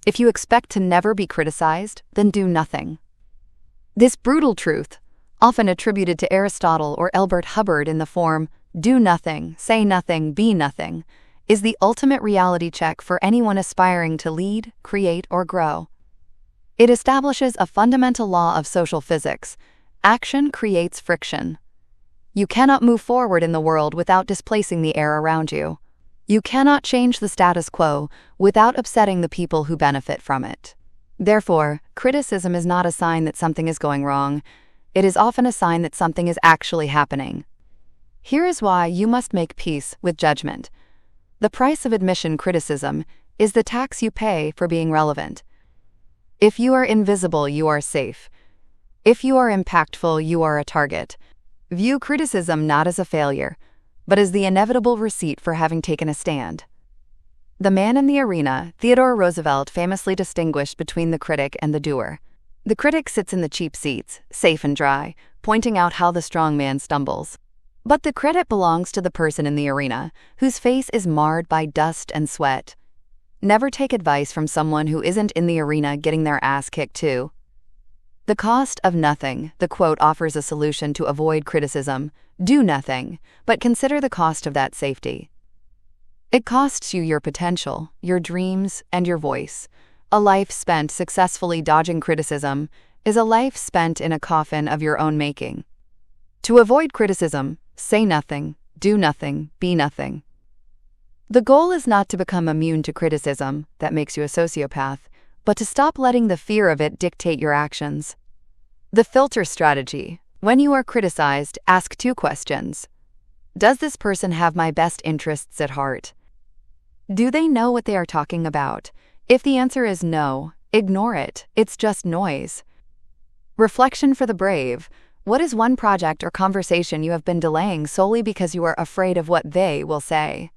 If you expect to never be criticized, then do nothing. This brutal truth, often attributed to Aristotle or Elbert Hubbard in the form, do nothing, say nothing, be nothing, is the ultimate reality check for anyone aspiring to lead, create, or grow. It establishes a fundamental law of social physics: action creates friction. You cannot move forward in the world without displacing the air around you. You cannot change the status quo without upsetting the people who benefit from it. Therefore, criticism is not a sign that something is going wrong. It is often a sign that something is actually happening. Here is why you must make peace with judgment. The price of admission criticism is the tax you pay for being relevant. If you are invisible, you are safe. If you are impactful, you are a target. View criticism not as a failure, but as the inevitable receipt for having taken a stand. The man in the arena, Theodore Roosevelt, famously distinguished between the critic and the doer. The critic sits in the cheap seats, safe and dry, pointing out how the strong man stumbles. But the credit belongs to the person in the arena, whose face is marred by dust and sweat. Never take advice from someone who isn't in the arena getting their ass kicked too. The cost of nothing, the quote offers a solution to avoid criticism. Do nothing, but consider the cost of that safety. It costs you your potential, your dreams, and your voice. A life spent successfully dodging criticism is a life spent in a coffin of your own making. To avoid criticism, say nothing, do nothing, be nothing. The goal is not to become immune to criticism, that makes you a sociopath, but to stop letting the fear of it dictate your actions. The filter strategy. When you are criticized, ask 2 questions. Does this person have my best interests at heart? Do they know what they are talking about? If the answer is no, ignore it. It's just noise. Reflection for the brave. What is one project or conversation you have been delaying solely because you are afraid of what they will say?